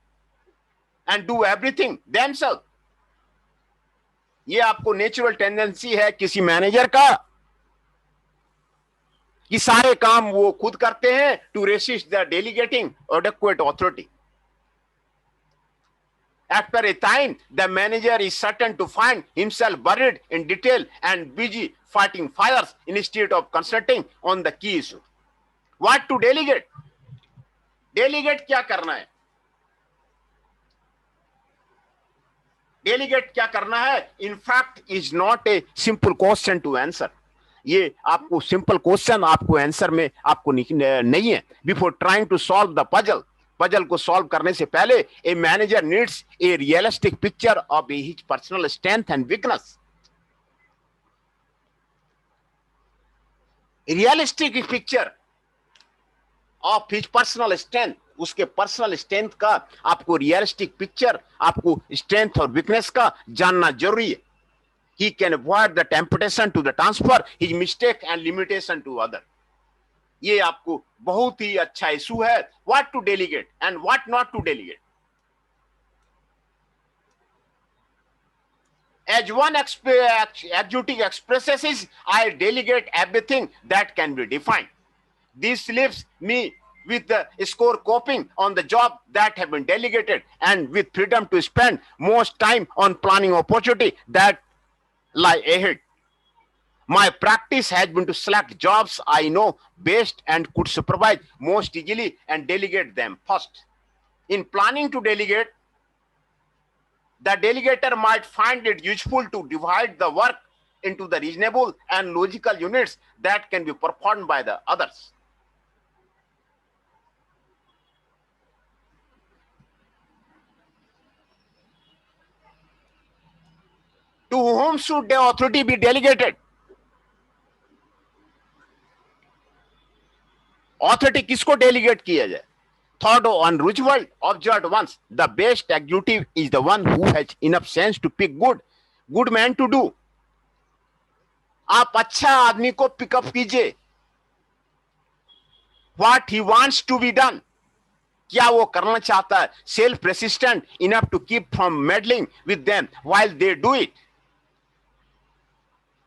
and do everything themselves. ये आपको natural tendency है किसी manager का कि सारे काम वो खुद करते हैं, to resist the delegating adequate authority. After a time, the manager is certain to find himself buried in detail and busy fighting fires instead of concentrating on the key issue. What to delegate? Delegate क्या करना है? Delegate क्या करना है? In fact, is not a simple question to answer. ये आपको simple question आपको answer में आपको नहीं है. Before trying to solve the puzzle को सॉल्व करने से पहले a manager needs a realistic picture of his personal strength and weakness. Realistic picture of his personal strength, उसके पर्सनल स्ट्रेंथ का आपको रियलिस्टिक पिक्चर, आपको स्ट्रेंथ और वीकनेस का जानना जरूरी है. He can avoid the temptation to the transfer his mistake and limitation to other. ये आपको बहुत ही अच्छा इशू है. What to delegate and what not to delegate. As one executive expresses, I delegate everything that can be defined. This leaves me with the score coping on the job that have been delegated and with freedom to spend most time on planning opportunity that lie ahead. My practice has been to select jobs I know best and could supervise most easily and delegate them first. In planning to delegate, the delegator might find it useful to divide the work into the reasonable and logical units that can be performed by the others. To whom should the authority be delegated? Authority किसको delegate किया जाए? Theodore and Roosevelt observed once, the best executive is the one who has enough sense to pick good good man to do. आप अच्छा आदमी को pick up कीजिए। What he wants to be done, क्या वो करना चाहता है। Self resistant enough to keep from meddling with them while they do it.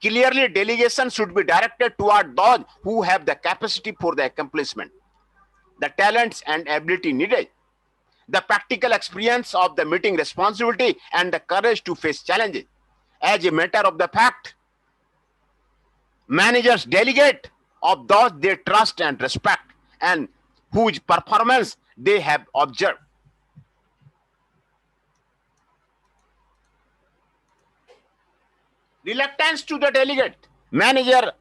Clearly, delegation should be directed toward those who have the capacity for the accomplishment, the talents and ability needed, the practical experience of the meeting responsibility, and the courage to face challenges. As a matter of the fact, managers delegate of those they trust and respect and whose performance they have observed. Reluctance to the delegate. Manager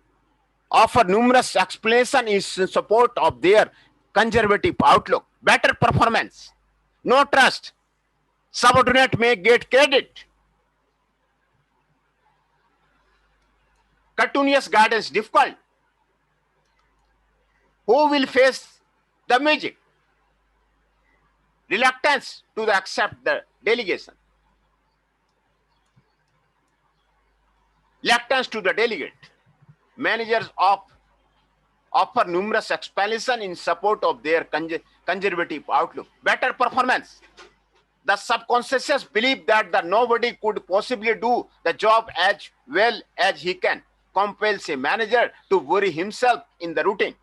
offer numerous explanations in support of their conservative outlook. Better performance, no trust, subordinate may get credit. Continuous guidance difficult. Who will face the magic? Reluctance to accept the delegation. Reluctance to the delegate. Managers offer numerous explanations in support of their conservative outlook. Better performance. The subconscious belief that nobody could possibly do the job as well as he can compels a manager to bury himself in the routine.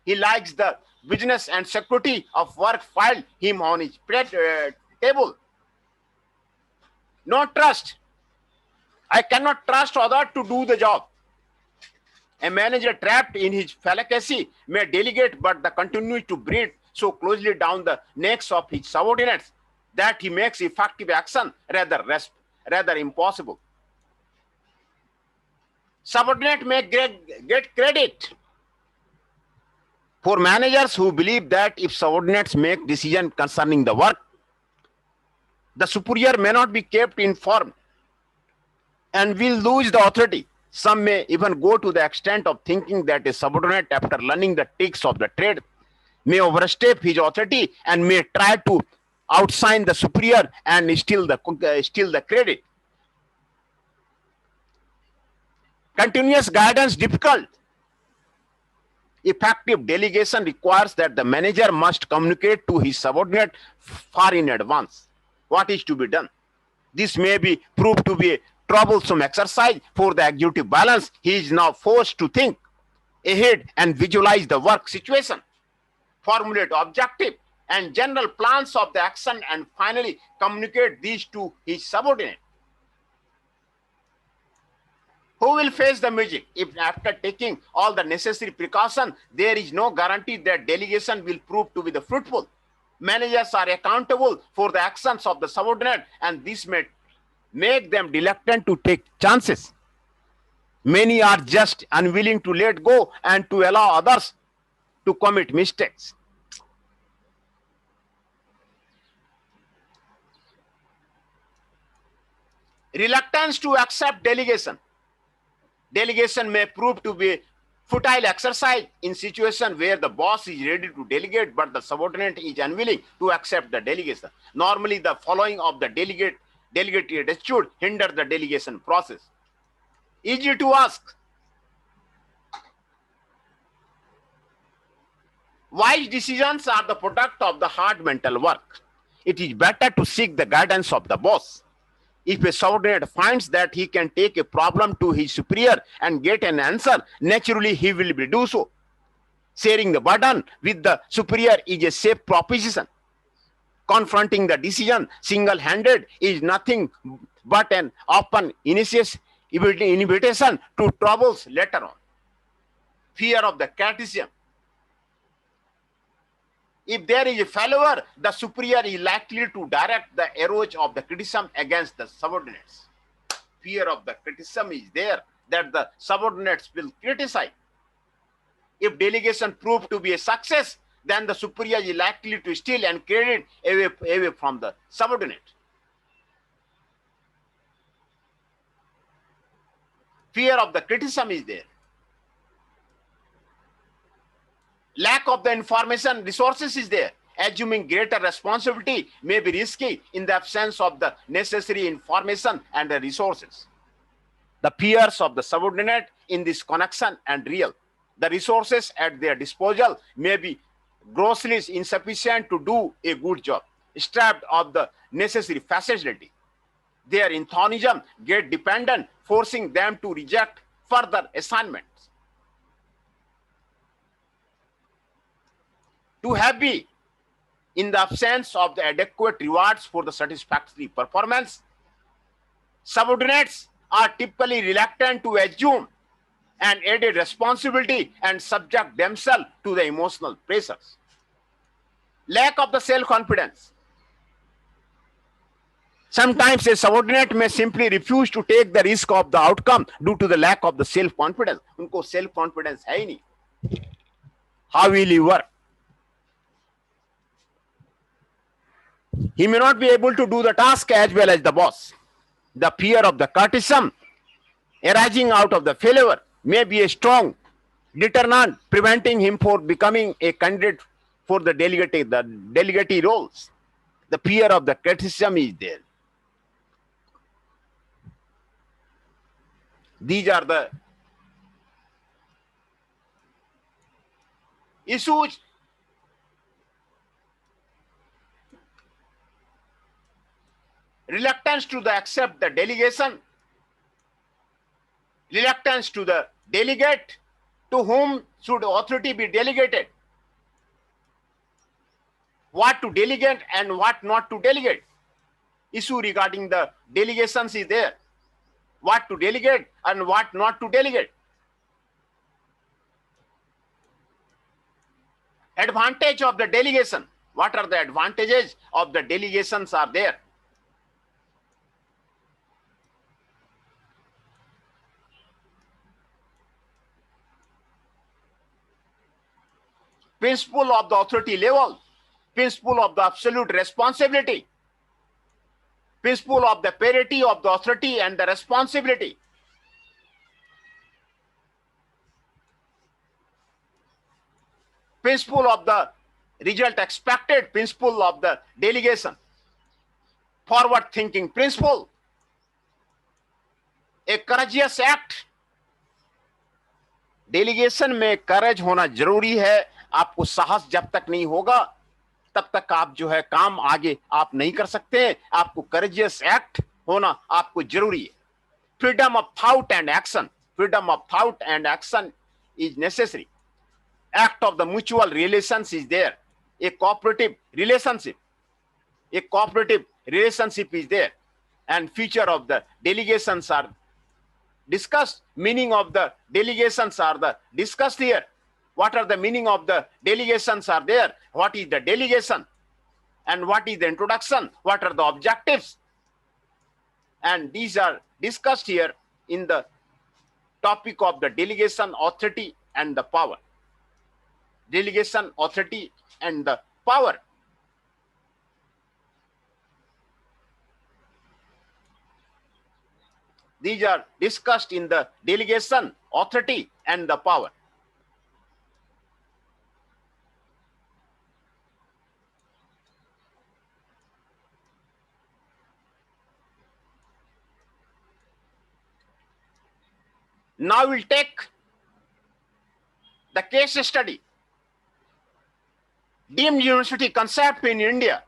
He likes the business and security of work filed him on his table. No trust. I cannot trust others to do the job. A manager trapped in his fallacy may delegate, but continue to breathe so closely down the necks of his subordinates that he makes effective action rather impossible. Subordinate may get credit. For managers who believe that if subordinates make decisions concerning the work, the superior may not be kept informed and will lose the authority. Some may even go to the extent of thinking that a subordinate, after learning the tricks of the trade, may overstep his authority and may try to outshine the superior and steal the credit. Continuous guidance difficult. Effective delegation requires that the manager must communicate to his subordinate far in advance what is to be done. This may be proved to be a troublesome exercise for the executive balance. He is now forced to think ahead and visualize the work situation, formulate objective and general plans of the action, and finally communicate these to his subordinate. Who will face the magic? If after taking all the necessary precautions, there is no guarantee that delegation will prove to be the fruitful. Managers are accountable for the actions of the subordinate, and this may make them reluctant to take chances. Many are just unwilling to let go and to allow others to commit mistakes. Reluctance to accept delegation. Delegation may prove to be a futile exercise in situations where the boss is ready to delegate but the subordinate is unwilling to accept the delegation. Normally, the following of the delegate attitude hinder the delegation process. Easy to ask. Wise decisions are the product of the hard mental work. It is better to seek the guidance of the boss. If a subordinate finds that he can take a problem to his superior and get an answer, naturally he will do so. Sharing the burden with the superior is a safe proposition. Confronting the decision single-handed is nothing but an open invitation to troubles later on. Fear of the criticism. If there is a failure, the superior is likely to direct the arrows of the criticism against the subordinates. Fear of the criticism is there that the subordinates will criticize. If delegation proved to be a success, then the superior is likely to steal and credit away from the subordinate. Fear of the criticism is there. Lack of the information resources is there. Assuming greater responsibility may be risky in the absence of the necessary information and the resources. the fears of the subordinate in this connection and real. The resources at their disposal may be grossly insufficient to do a good job, stripped of the necessary facility. Their enthusiasm get dependent, forcing them to reject further assignments. To have be in the absence of the adequate rewards for the satisfactory performance, subordinates are typically reluctant to assume an added responsibility and subject themselves to the emotional pressures. Lack of the self-confidence. Sometimes a subordinate may simply refuse to take the risk of the outcome due to the lack of the self-confidence. उनको self-confidence है ही नहीं. How will he work? He may not be able to do the task as well as the boss. The fear of the criticism arising out of the failure may be a strong deterrent preventing him from becoming a candidate for the delegate roles. The fear of the criticism is there. These are the issues. Reluctance to accept the delegation, reluctance to the delegate, to whom should authority be delegated, what to delegate and what not to delegate. Issue regarding the delegations is there, what to delegate and what not to delegate. Advantage of the delegation. What are the advantages of the delegations are there? Principle of the authority level, principle of the absolute responsibility, principle of the parity of the authority and the responsibility. Principle of the result expected, principle of the delegation, forward thinking principle, a courageous act. Delegation में करेज होना जरूरी है. आपको साहस जब तक नहीं होगा तब तक आप जो है काम आगे आप नहीं कर सकते. आपको करेजियस एक्ट होना आपको जरूरी है. Freedom of thought and action, freedom of thought and action is necessary. Act of the mutual relations is there. A cooperative relationship is there, and feature of the delegations are discussed. Meaning of the delegations are the discussed here. What are the meaning of the delegations are there? What is the delegation and what is the introduction? What are the objectives? And these are discussed here in the topic of the delegation, authority and the power. Delegation, authority and the power. These are discussed in the delegation, authority and the power. Now we'll take the case study. Deemed university concept in India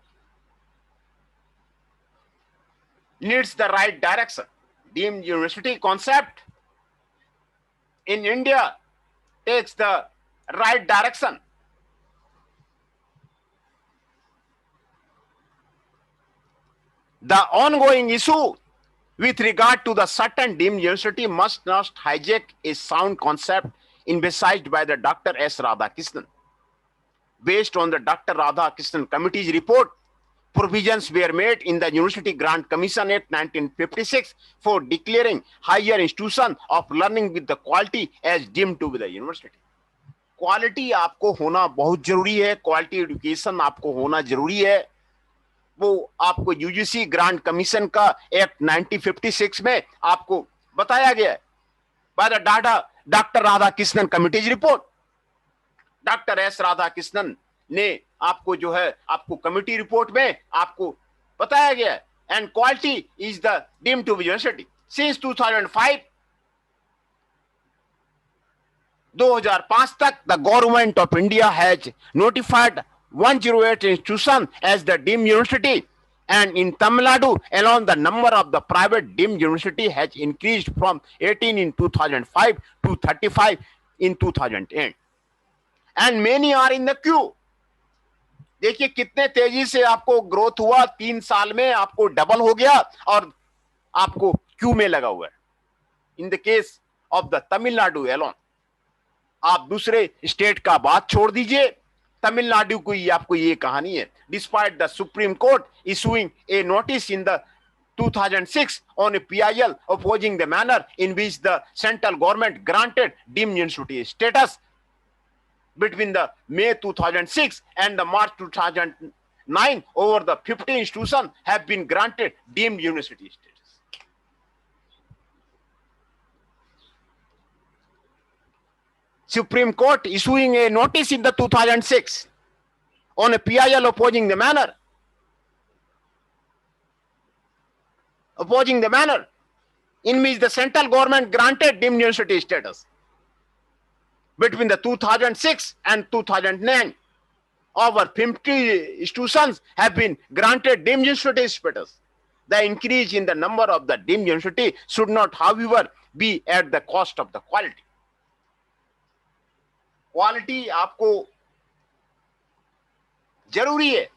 needs the right direction. Deemed university concept in India takes the right direction. The ongoing issue with regard to the certain deemed university must not hijack a sound concept envisaged by the Dr. S. Radhakrishnan. Based on the Dr. Radhakrishnan Committee's report, provisions were made in the University Grant Commission Act 1956 for declaring higher institution of learning with the quality as deemed to be the university. Quality आपको होना बहुत जरूरी है. Quality education आपको होना जरूरी है. वो आपको यूजीसी ग्रांट कमीशन का एक्ट 1956 में आपको बताया गया है. By the doctor Radhakrishnan committees report. Doctor S Radhakrishnan ने आपको जो है आपको कमिटी रिपोर्ट में आपको बताया गया है. And quality is the deemed to be university. Since 2005 2005 तक the government of India has notified 108 institutions as the deemed university, and in Tamil Nadu alone the number of the private deemed university has increased from 18 in 2005 to 35 in 2008, and many are in the queue. देखिए कितने तेजी से आपको growth हुआ, 3 साल में आपको double हो गया और आपको क्यू में लगा हुआ है. In the case of the Tamil Nadu alone, आप दूसरे स्टेट का बात छोड़ दीजिए, तमिलनाडु की आपको ये कहानी है. Despite the supreme court issuing A notice in the 2006 on a PIL opposing the manner in which the central government granted deemed university status between the May 2006 and the March 2009, over the 50 institutions have been granted deemed university status. Supreme Court issuing a notice in the 2006 on a PIL opposing the manner in which the central government granted deemed university status. Between the 2006 and 2009, over 50 institutions have been granted deemed university status. The increase in the number of the deemed university should not, however, be at the cost of the quality. Quality आपको जरूरी है.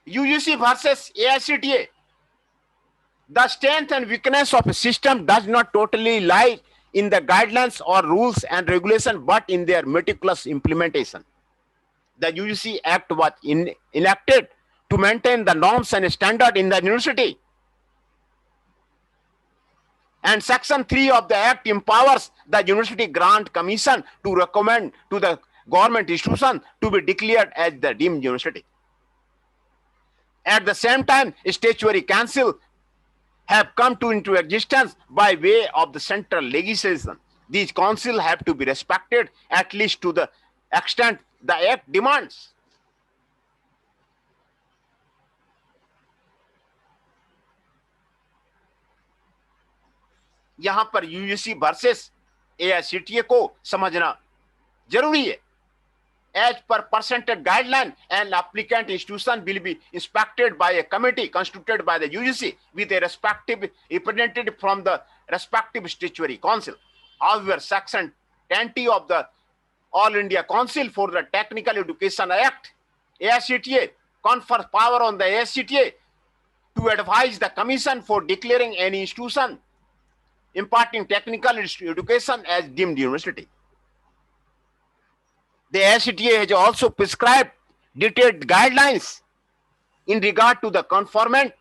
UGC versus AICTE. The strength and weakness of a system does not totally lie in the guidelines or rules and regulations, but in their meticulous implementation. The UGC Act was enacted to maintain the norms and standard in the university. And Section 3 of the Act empowers the University Grant Commission to recommend to the government institution to be declared as the deemed university. At the same time, Statutory Council have come into existence by way of the central legislation. These councils have to be respected at least to the extent the Act demands. यहां पर UGC versus एआईसीटीए को समझना जरूरी है. As per percentage guideline, an applicant institution will be inspected by a committee constituted by the UGC with a respective representative from the respective statutory council. However, Section 10T of the All India Council for the Technical Education Act, AICTE, confers power on the AICTE to advise the Commission for declaring any institution imparting technical education as deemed university. The AICTE has also prescribed detailed guidelines in regard to the conferment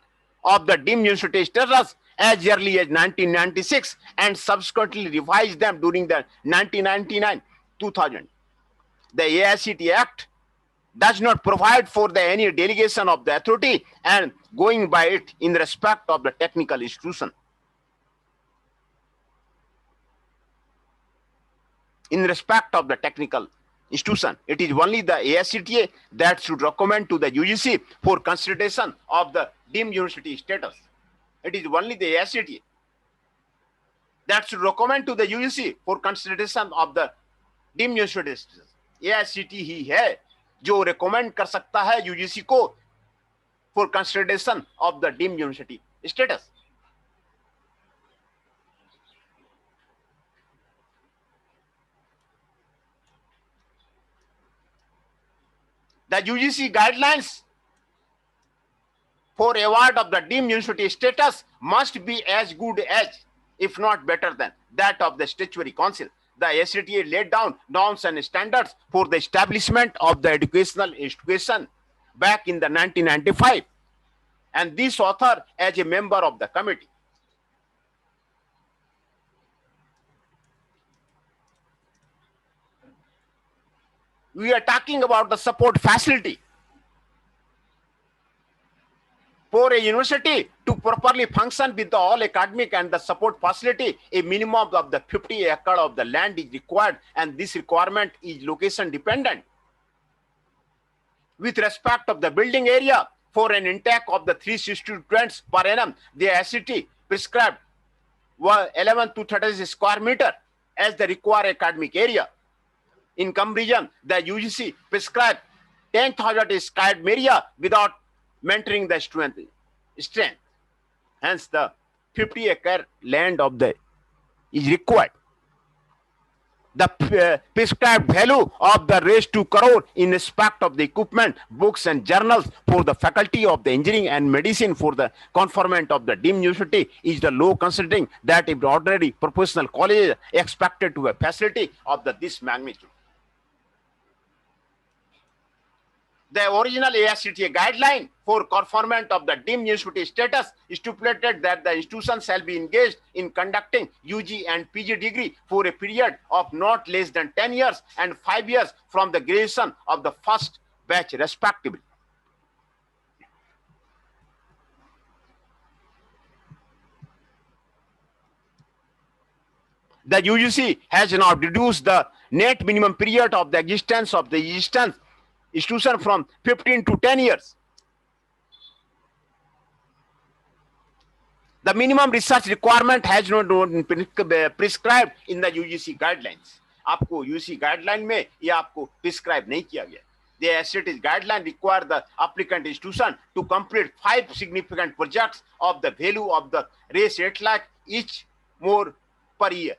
of the deemed university status as early as 1996 and subsequently revised them during the 1999-2000. The AICTE Act does not provide for any delegation of the authority and going by it in respect of the technical institution. In respect of the technical institution, it is only the AICTE that should recommend to the UGC for consideration of the deemed university status. It is only the AICTE that should recommend to the UGC for consideration of the deemed university status. AICTE ही है जो recommend कर सकता है UGC को for consideration of the deemed university status. The UGC guidelines for award of the deemed university status must be as good as, if not better than, that of the statutory council. The AICTE laid down norms and standards for the establishment of the educational institution back in the 1995, and this author as a member of the committee. We are talking about the support facility. For a university to properly function with the all academic and the support facility, a minimum of the 50 acres of the land is required, and this requirement is location dependent. With respect of the building area, For an intake of the 360 students per annum, the ICT prescribed were 11 to 30 square meter as the required academic area. In comparison, the UGC prescribed 10,000 square area without mentoring the student strength. Hence, the 50-acre land of the is required. The prescribed value of the raised to crore in respect of the equipment, books and journals for the faculty of the engineering and medicine for the conferment of the deemed university is the low, considering that if the ordinary professional college expected to have facility of this magnitude. The original AICTE guideline for conferment of the deemed university status stipulated that the institution shall be engaged in conducting UG and PG degree for a period of not less than 10 years and 5 years from the graduation of the first batch respectively. The UGC has now reduced the net minimum period of the existence institution from 15 to 10 years. The minimum research requirement has not been prescribed in the UGC guidelines. आपको UGC guideline में ये आपको prescribe नहीं किया गया. The ICTE guideline require the applicant institution to complete 5 significant projects of the value of the raise 8 lakh each more per year.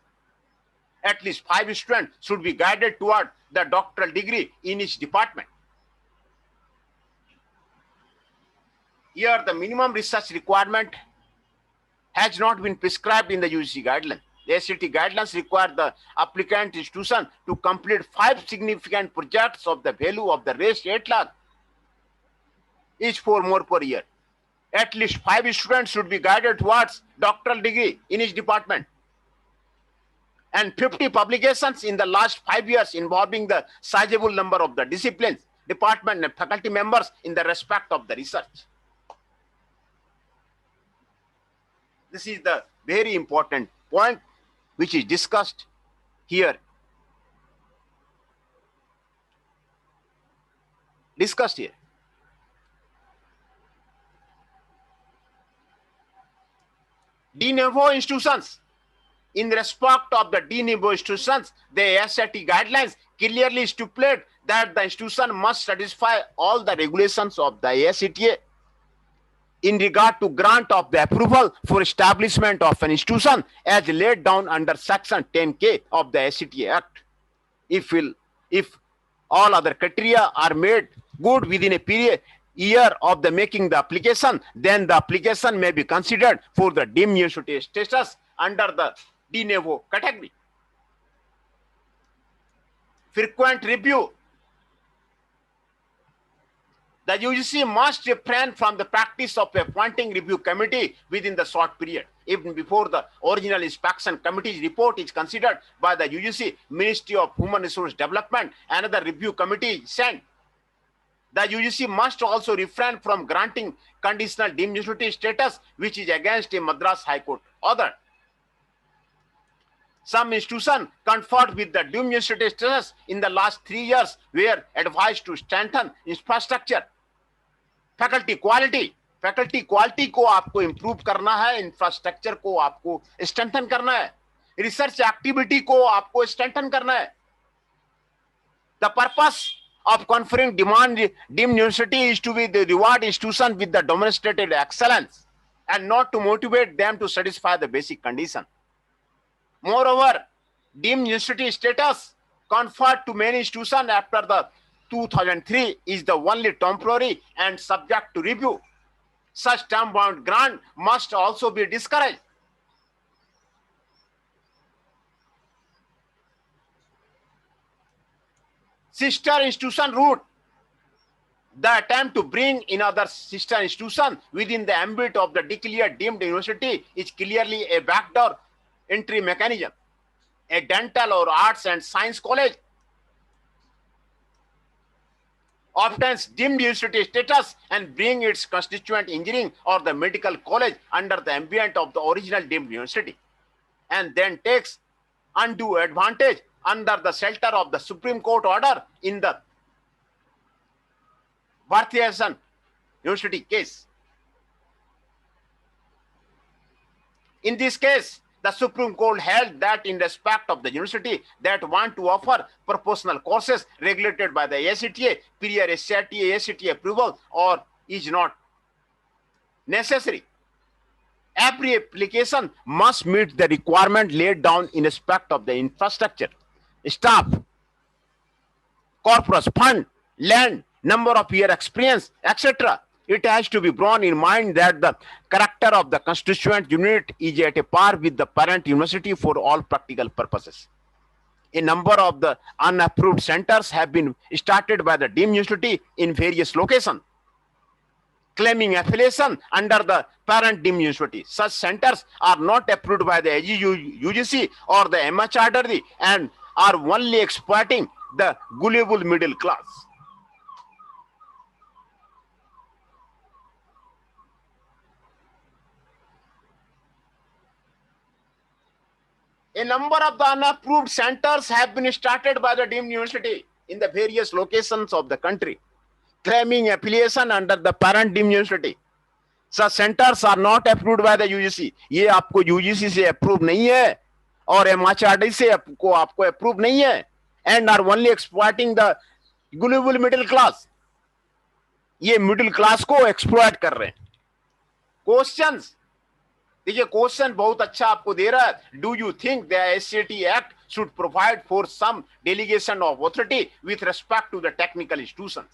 At least 5 students should be guided toward the doctoral degree in each department. Here, the minimum research requirement has not been prescribed in the UGC guidelines. The ICTE guidelines require the applicant institution to complete 5 significant projects of the value of the raised 8 lakh, each 4 more per year. At least 5 students should be guided towards doctoral degree in each department. And 50 publications in the last 5 years involving the sizable number of the disciplines, department and faculty members in the respect of the research. This is the very important point which is discussed here. De novo institutions. In respect of the de novo institutions, the AICTE guidelines clearly stipulate that the institution must satisfy all the regulations of the AICTE in regard to grant of the approval for establishment of an institution as laid down under section 10K of the AICTE Act. If all other criteria are made good within a year of the making the application, then the application may be considered for the deemed university status under the de novo category. Frequent review. The UGC must refrain from the practice of appointing review committee within the short period. Even before the original inspection committee's report is considered by the UGC, Ministry of Human Resource Development, another review committee is sent. The UGC must also refrain from granting conditional deemed university status, which is against a Madras High Court order. Some institutions conferred with the deemed university status in the last 3 years were advised to strengthen infrastructure. Faculty quality को आपको improve करना है, infrastructure को आपको strengthen करना है, research activity को आपको स्ट्रेंथन करना है. The purpose of conferring deemed university is to be the reward institution with the demonstrated excellence and not to motivate them to satisfy the basic condition. Moreover, deemed university status conferred to many institutions after the 2003 is the only temporary and subject to review. Such term-bound grant must also be discouraged. Sister institution route. The attempt to bring in other sister institutions within the ambit of the declared deemed university is clearly a backdoor entry mechanism. A dental or arts and science college obtains deemed university status and bring its constituent engineering or the medical college under the ambient of the original deemed university, and then takes undue advantage under the shelter of the Supreme Court order in the Bharatiya University case. In this case, the Supreme Court held that in respect of the university that want to offer proportional courses regulated by the AICTE, prior AICTE approval or is not necessary. Every application must meet the requirement laid down in respect of the infrastructure, staff, corpus, fund, land, number of year experience, etc. It has to be borne in mind that the character of the constituent unit is at a par with the parent university for all practical purposes. A number of the unapproved centers have been started by the deemed university in various locations, claiming affiliation under the parent deemed university. Such centers are not approved by the UGC or the MHRD and are only exploiting the gullible middle class. A number of the unapproved centers have been started by the deemed university in the various locations of the country, claiming affiliation under the parent deemed university. Such centers are not approved by the UGC. ये आपको UGC से approve नहीं है और MHRD से आपको approve नहीं है, and are only exploiting the gullible middle class. ये मिडिल क्लास को एक्सप्लॉइट कर रहे हैं. क्वेश्चंस देखिए, क्वेश्चन बहुत अच्छा आपको दे रहा है. Do you think the AICTE act should provide for some delegation of authority with respect to the technical institutions?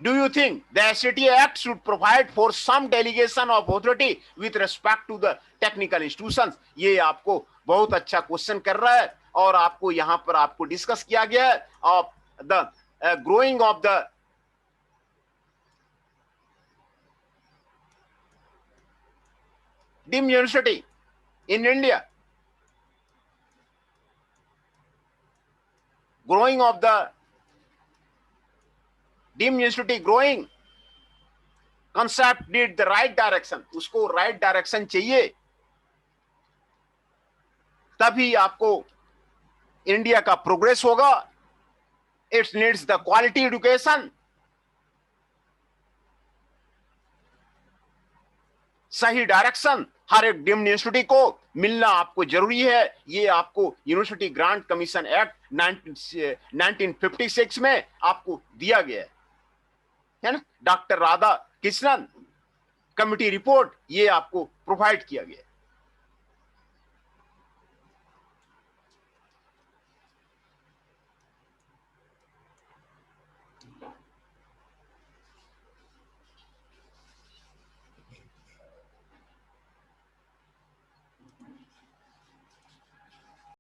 Do you think the AICTE Act should provide for some delegation of authority with respect to the technical institutions? ये आपको बहुत अच्छा question कर रहा है और आपको यहाँ पर आपको डिस्कस किया गया है of the growing of the deemed university in India, growing of the deemed university growing concept need the right direction. उसको right direction चाहिए, तभी आपको इंडिया का प्रोग्रेस होगा. It needs the quality education. सही डायरेक्शन हर एक डीम्ड यूनिवर्सिटी को मिलना आपको जरूरी है. ये आपको यूनिवर्सिटी ग्रांट कमीशन एक्ट 1956 में आपको दिया गया है ना. Doctor Radha Krishnan committee report ये आपको प्रोवाइड किया गया.